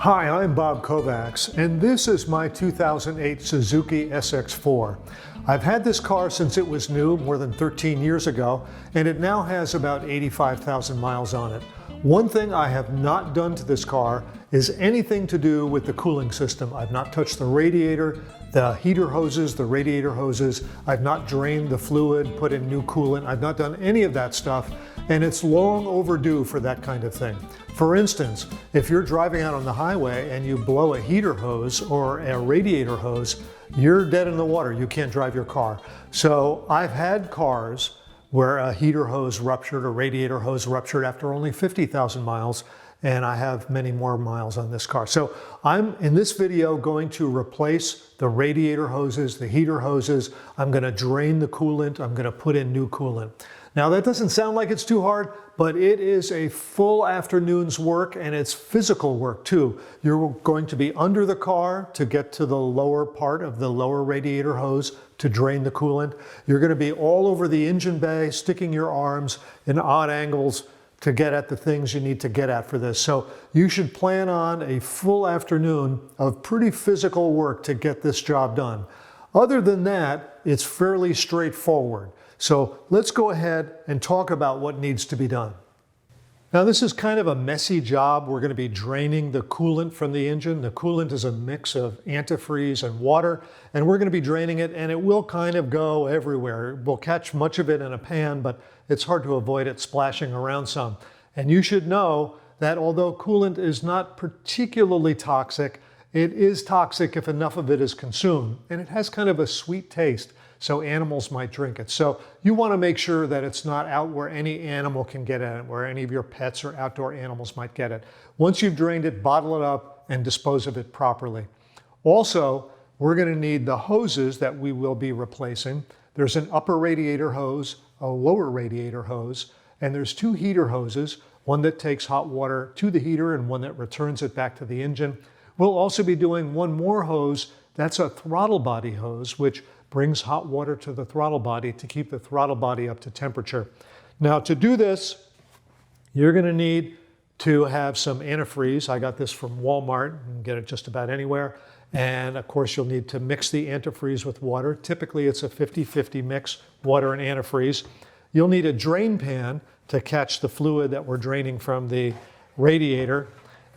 Hi, I'm Bob Kovacs, and this is my 2008 Suzuki SX4. I've had this car since it was new, more than 13 years ago, and it now has about 85,000 miles on it. One thing I have not done to this car is anything to do with the cooling system. I've not touched the radiator, the heater hoses, the radiator hoses. I've not drained the fluid, put in new coolant. I've not done any of that stuff, and it's long overdue for that kind of thing. For instance, if you're driving out on the highway and you blow a heater hose or a radiator hose, you're dead in the water. You can't drive your car. So I've had cars where a heater hose ruptured, a radiator hose ruptured after only 50,000 miles, and I have many more miles on this car. So I'm in this video going to replace the radiator hoses, the heater hoses. I'm going to drain the coolant. I'm going to put in new coolant. Now that doesn't sound like it's too hard, but it is a full afternoon's work, and it's physical work too. You're going to be under the car to get to the lower part of the lower radiator hose to drain the coolant. You're going to be all over the engine bay, sticking your arms in odd angles to get at the things you need to get at for this. So you should plan on a full afternoon of pretty physical work to get this job done. Other than that, it's fairly straightforward. So let's go ahead and talk about what needs to be done. Now this is kind of a messy job. We're going to be draining the coolant from the engine. The coolant is a mix of antifreeze and water, and we're going to be draining it, and it will kind of go everywhere. We'll catch much of it in a pan, but it's hard to avoid it splashing around some. And you should know that although coolant is not particularly toxic, it is toxic if enough of it is consumed, and it has kind of a sweet taste. So animals might drink it. So you want to make sure that it's not out where any animal can get at it, where any of your pets or outdoor animals might get it. Once you've drained it, bottle it up and dispose of it properly. Also, we're going to need the hoses that we will be replacing. There's an upper radiator hose, a lower radiator hose, and there's two heater hoses, one that takes hot water to the heater and one that returns it back to the engine. We'll also be doing one more hose. That's a throttle body hose, which brings hot water to the throttle body to keep the throttle body up to temperature. Now to do this, you're going to need to have some antifreeze. I got this from Walmart. You can get it just about anywhere. And of course you'll need to mix the antifreeze with water. Typically it's a 50-50 mix, water and antifreeze. You'll need a drain pan to catch the fluid that we're draining from the radiator.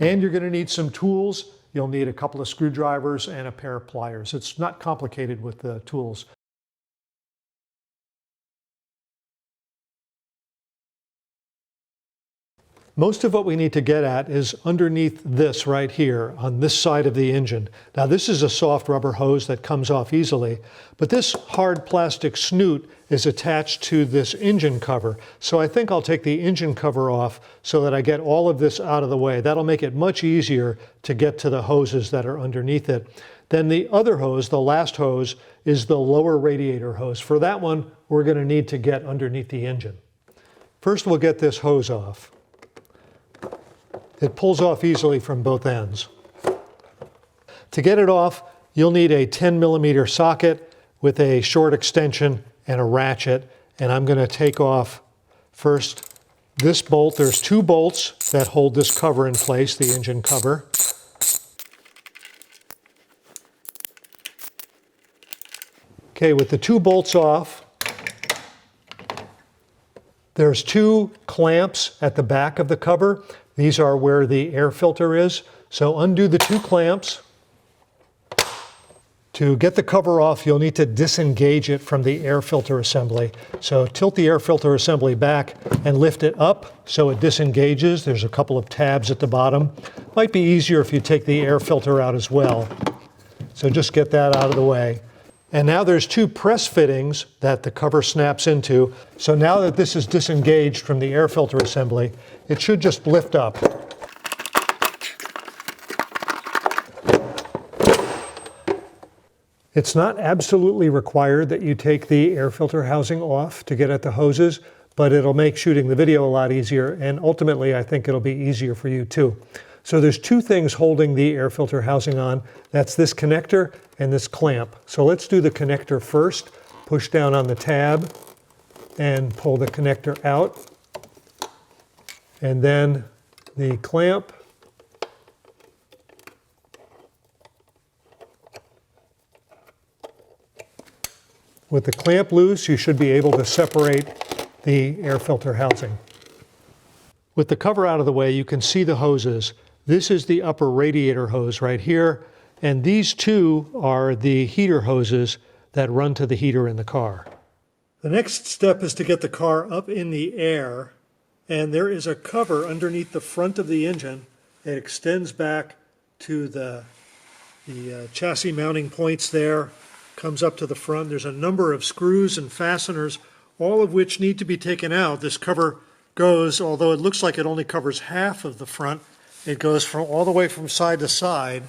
And you're going to need some tools. You'll need a couple of screwdrivers and a pair of pliers. It's not complicated with the tools. Most of what we need to get at is underneath this right here on this side of the engine. Now this is a soft rubber hose that comes off easily, but this hard plastic snoot is attached to this engine cover. So I think I'll take the engine cover off so that I get all of this out of the way. That'll make it much easier to get to the hoses that are underneath it. Then the other hose, the last hose, is the lower radiator hose. For that one, we're going to need to get underneath the engine. First we'll get this hose off. It pulls off easily from both ends. To get it off, you'll need a 10mm socket with a short extension and a ratchet. And I'm going to take off first this bolt. There's two bolts that hold this cover in place, the engine cover. Okay, with the two bolts off, there's two clamps at the back of the cover. These are where the air filter is. So undo the two clamps. To get the cover off, you'll need to disengage it from the air filter assembly. So tilt the air filter assembly back and lift it up so it disengages. There's a couple of tabs at the bottom. Might be easier if you take the air filter out as well. So just get that out of the way. And now there's two press fittings that the cover snaps into. So now that this is disengaged from the air filter assembly, it should just lift up. It's not absolutely required that you take the air filter housing off to get at the hoses, but it'll make shooting the video a lot easier, and ultimately I think it'll be easier for you too. So there's two things holding the air filter housing on. That's this connector and this clamp. So let's do the connector first. Push down on the tab and pull the connector out. And then the clamp With the clamp loose, you should be able to separate the air filter housing. With the cover out of the way, you can see the hoses. This is the upper radiator hose right here, and these two are the heater hoses that run to the heater in the car. The next step is to get the car up in the air, and there is a cover underneath the front of the engine. It extends back to the chassis mounting points there, comes up to the front. There's a number of screws and fasteners, all of which need to be taken out. This cover goes, although it looks like it only covers half of the front, it goes from all the way from side to side,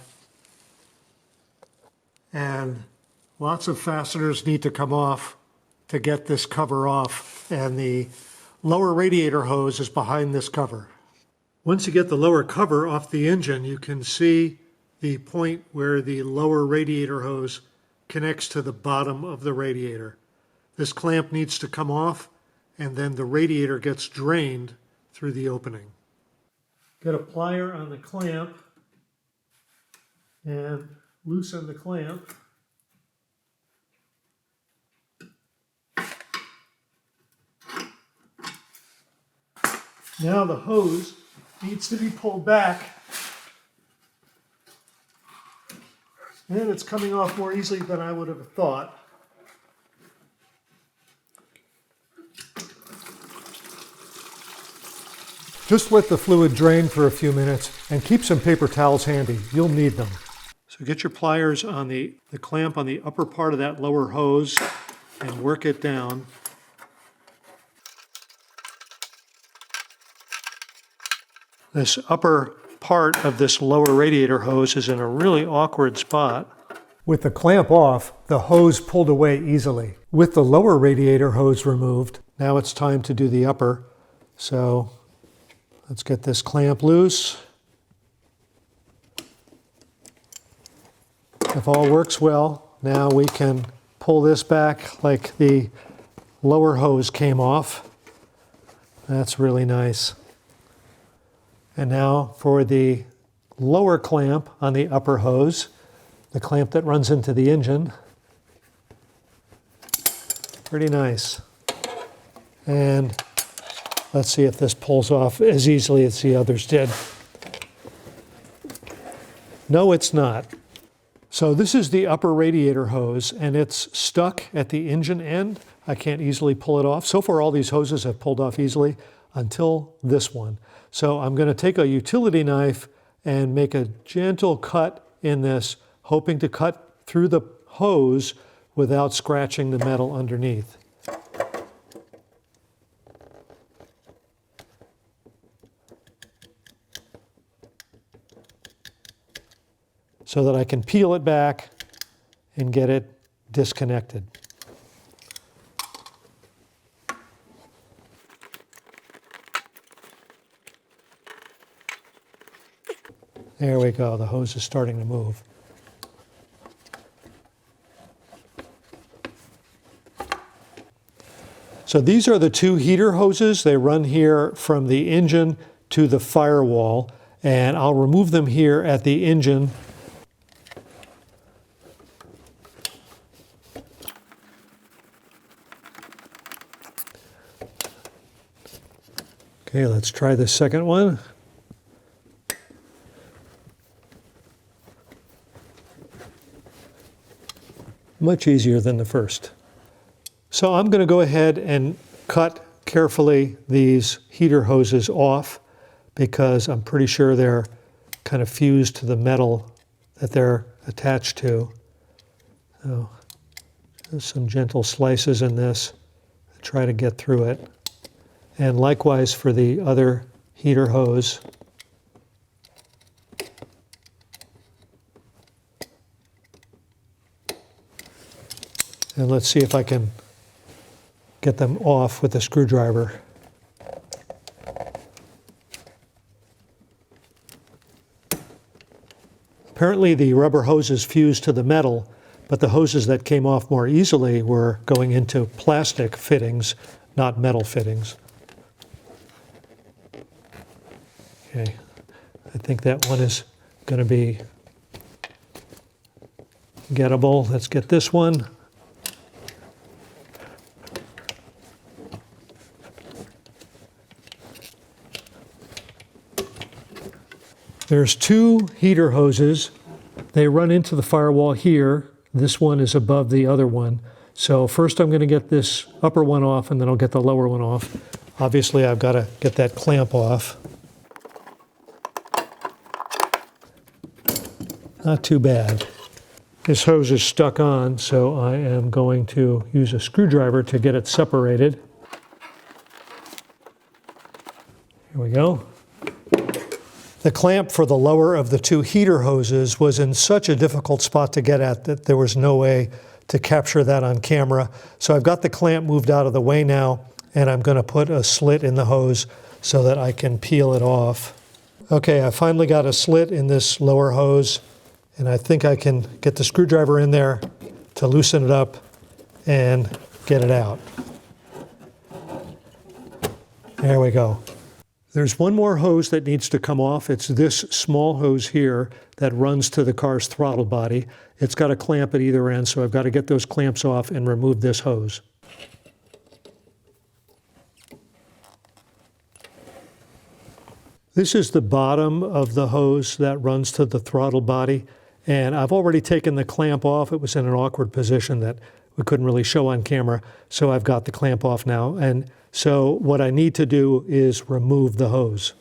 and lots of fasteners need to come off to get this cover off, and the lower radiator hose is behind this cover. Once you get the lower cover off the engine, you can see the point where the lower radiator hose connects to the bottom of the radiator. This clamp needs to come off, and then the radiator gets drained through the opening. Get a plier on the clamp and loosen the clamp. Now the hose needs to be pulled back, and it's coming off more easily than I would have thought. Just let the fluid drain for a few minutes and keep some paper towels handy. You'll need them. So get your pliers on the clamp on the upper part of that lower hose and work it down. This upper part of this lower radiator hose is in a really awkward spot. With the clamp off, the hose pulled away easily. With the lower radiator hose removed, now it's time to do the upper. So let's get this clamp loose. If all works well, now we can pull this back like the lower hose came off. That's really nice. And now for the lower clamp on the upper hose, the clamp that runs into the engine. Pretty nice. And let's see if this pulls off as easily as the others did. No, it's not. So this is the upper radiator hose, and it's stuck at the engine end. I can't easily pull it off. So far, all these hoses have pulled off easily until this one. So I'm going to take a utility knife and make a gentle cut in this, hoping to cut through the hose without scratching the metal underneath. So that I can peel it back and get it disconnected. There we go, the hose is starting to move. So these are the two heater hoses. They run here from the engine to the firewall, and I'll remove them here at the engine. Okay, let's try the second one. Much easier than the first. So I'm going to go ahead and cut carefully these heater hoses off because I'm pretty sure they're kind of fused to the metal that they're attached to. So there's some gentle slices in this. Try to get through it. And likewise for the other heater hose. And let's see if I can get them off with a screwdriver. Apparently the rubber hoses fused to the metal, but the hoses that came off more easily were going into plastic fittings, not metal fittings. Okay, I think that one is going to be gettable. Let's get this one. There's two heater hoses. They run into the firewall here. This one is above the other one. So first I'm going to get this upper one off, and then I'll get the lower one off. Obviously, I've got to get that clamp off. Not too bad. This hose is stuck on, so I am going to use a screwdriver to get it separated. Here we go. The clamp for the lower of the two heater hoses was in such a difficult spot to get at that there was no way to capture that on camera. So I've got the clamp moved out of the way now, and I'm going to put a slit in the hose so that I can peel it off. Okay, I finally got a slit in this lower hose, and I think I can get the screwdriver in there to loosen it up and get it out. There we go. There's one more hose that needs to come off. It's this small hose here that runs to the car's throttle body. It's got a clamp at either end, so I've got to get those clamps off and remove this hose. This is the bottom of the hose that runs to the throttle body, and I've already taken the clamp off. It was in an awkward position that we couldn't really show on camera, so I've got the clamp off now. And so what I need to do is remove the hose.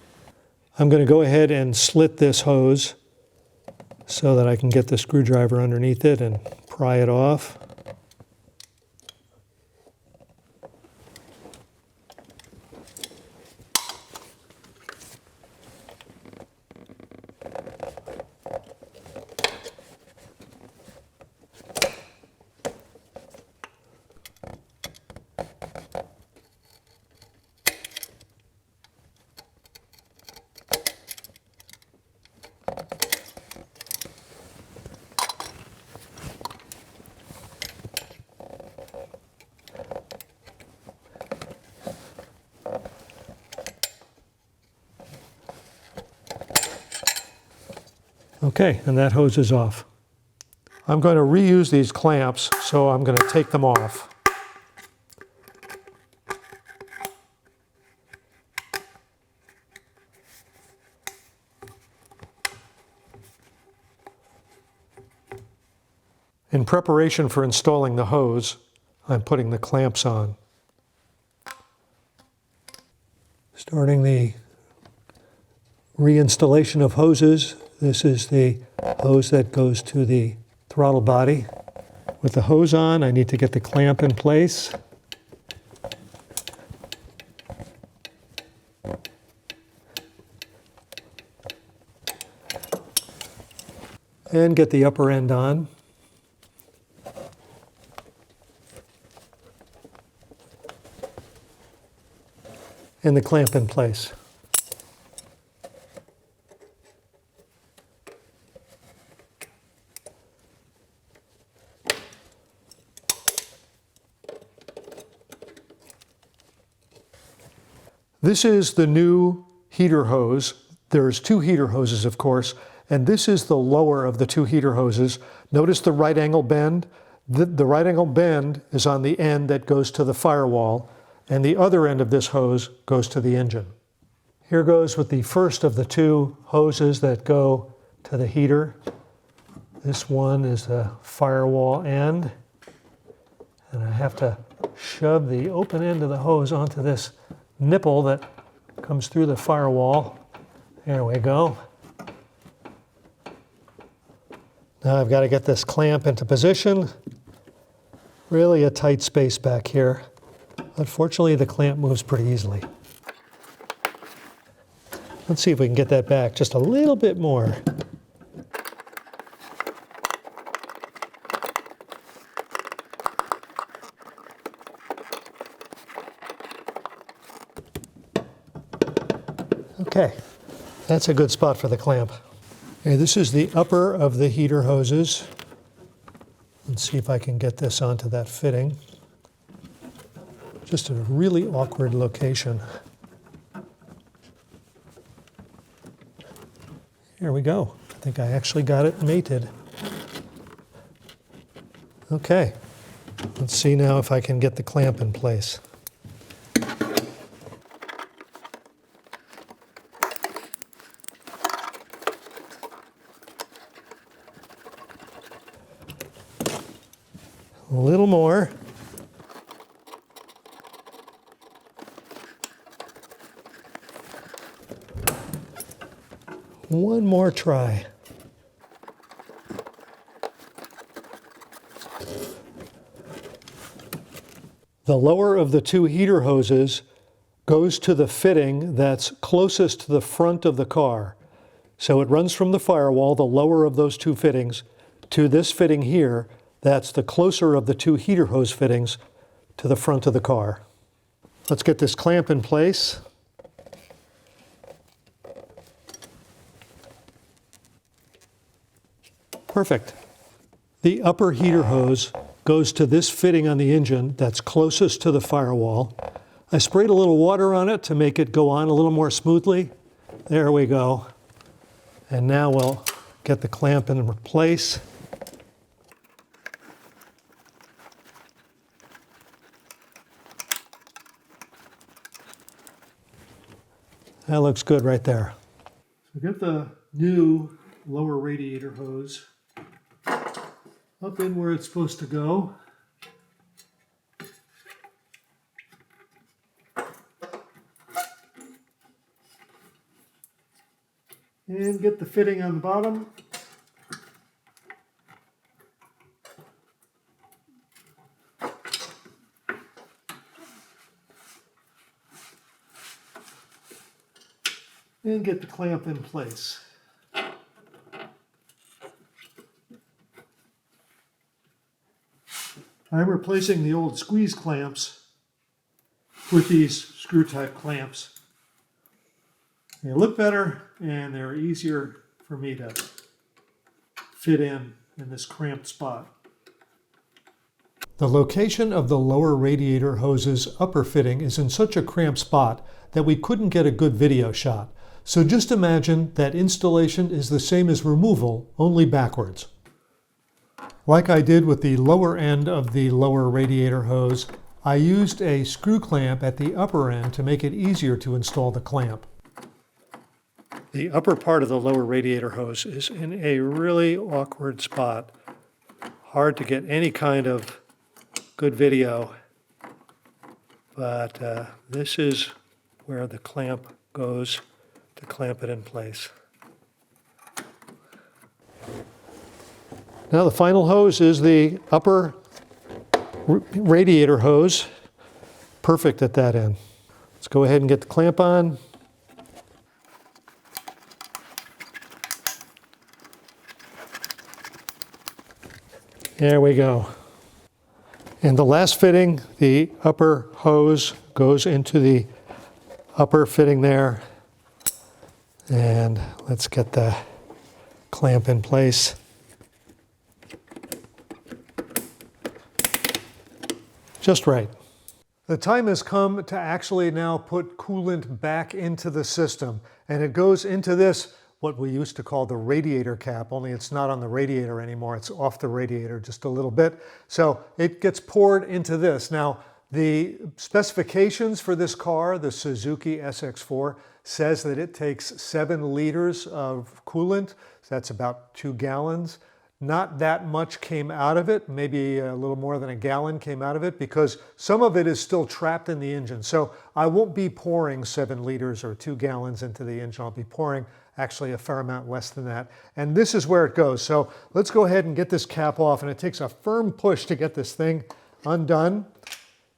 I'm going to go ahead and slit this hose so that I can get the screwdriver underneath it and pry it off. Okay, and that hose is off. I'm going to reuse these clamps, so I'm going to take them off. In preparation for installing the hose, I'm putting the clamps on. Starting the reinstallation of hoses. This is the hose that goes to the throttle body. With the hose on, I need to get the clamp in place. And get the upper end on. And the clamp in place. This is the new heater hose. There's two heater hoses, of course, and this is the lower of the two heater hoses. Notice the right angle bend. The right angle bend is on the end that goes to the firewall, and the other end of this hose goes to the engine. Here goes with the first of the two hoses that go to the heater. This one is the firewall end, and I have to shove the open end of the hose onto this nipple that comes through the firewall. There we go. Now I've got to get this clamp into position. Really a tight space back here. Unfortunately, the clamp moves pretty easily. Let's see if we can get that back just a little bit more. Okay, that's a good spot for the clamp. Okay, this is the upper of the heater hoses. Let's see if I can get this onto that fitting. Just a really awkward location. Here we go. I think I actually got it mated. Okay, let's see now if I can get the clamp in place. little more. One more try. The lower of the two heater hoses goes to the fitting that's closest to the front of the car. So it runs from the firewall, the lower of those two fittings, to this fitting here. That's the closer of the two heater hose fittings to the front of the car. Let's get this clamp in place. Perfect. The upper heater hose goes to this fitting on the engine that's closest to the firewall. I sprayed a little water on it to make it go on a little more smoothly. There we go. And now we'll get the clamp in place. That looks good right there. So get the new lower radiator hose up in where it's supposed to go. And get the fitting on the bottom. And get the clamp in place. I'm replacing the old squeeze clamps with these screw type clamps. They look better and they're easier for me to fit in this cramped spot. The location of the lower radiator hose's upper fitting is in such a cramped spot that we couldn't get a good video shot. So just imagine that installation is the same as removal, only backwards. Like I did with the lower end of the lower radiator hose, I used a screw clamp at the upper end to make it easier to install the clamp. The upper part of the lower radiator hose is in a really awkward spot. Hard to get any kind of good video, but this is where the clamp goes to clamp it in place. Now the final hose is the upper radiator hose. Perfect at that end. Let's go ahead and get the clamp on. There we go. And the last fitting, the upper hose goes into the upper fitting there. And let's get the clamp in place. Just right. The time has come to actually now put coolant back into the system, and it goes into this, what we used to call the radiator cap, only it's not on the radiator anymore, it's off the radiator just a little bit. So it gets poured into this. Now, the specifications for this car, the Suzuki SX4, says that it takes 7 liters of coolant, so that's about 2 gallons. Not that much came out of it, maybe a little more than a gallon came out of it because some of it is still trapped in the engine. So I won't be pouring 7 liters or 2 gallons into the engine. I'll be pouring actually a fair amount less than that. And this is where it goes. So let's go ahead and get this cap off, and it takes a firm push to get this thing undone.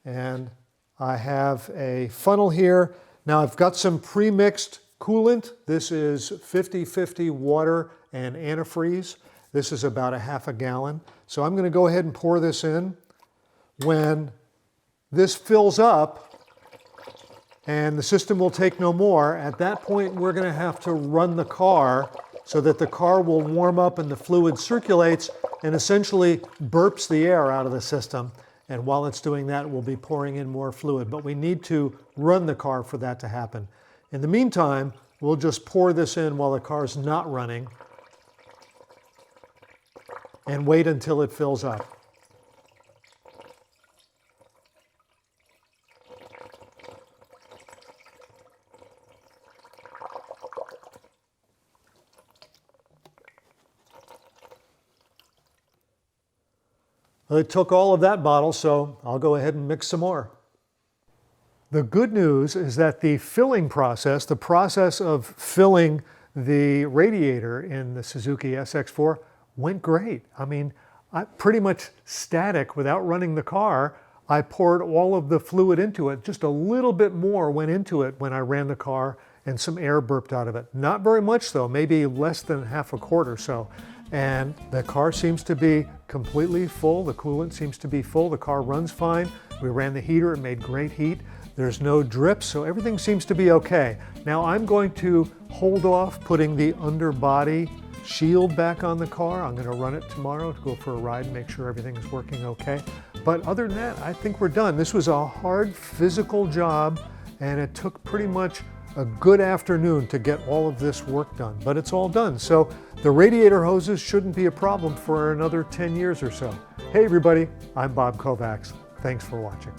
And I have a funnel here. Now I've got some pre-mixed coolant. This is 50-50 water and antifreeze. This is about a half a gallon. So I'm going to go ahead and pour this in. When this fills up and the system will take no more, at that point we're going to have to run the car so that the car will warm up and the fluid circulates and essentially burps the air out of the system. And while it's doing that, we'll be pouring in more fluid. But we need to run the car for that to happen. In the meantime, we'll just pour this in while the car's not running and wait until it fills up. Well, it took all of that bottle, so I'll go ahead and mix some more. The good news is that the filling process, the process of filling the radiator in the Suzuki SX4 went great. I mean, pretty much static without running the car. I poured all of the fluid into it. Just a little bit more went into it when I ran the car and some air burped out of it. Not very much though, maybe less than half a quart or so. And the car seems to be completely full. The coolant seems to be full. The car runs fine. We ran the heater, it made great heat. There's no drips, so everything seems to be okay. Now I'm going to hold off putting the underbody shield back on the car. I'm going to run it tomorrow to go for a ride and make sure everything is working okay. But other than that, I think we're done. This was a hard physical job, and it took pretty much a good afternoon to get all of this work done, but it's all done. So the radiator hoses shouldn't be a problem for another 10 years or so. Hey everybody, I'm Bob Kovacs. Thanks for watching.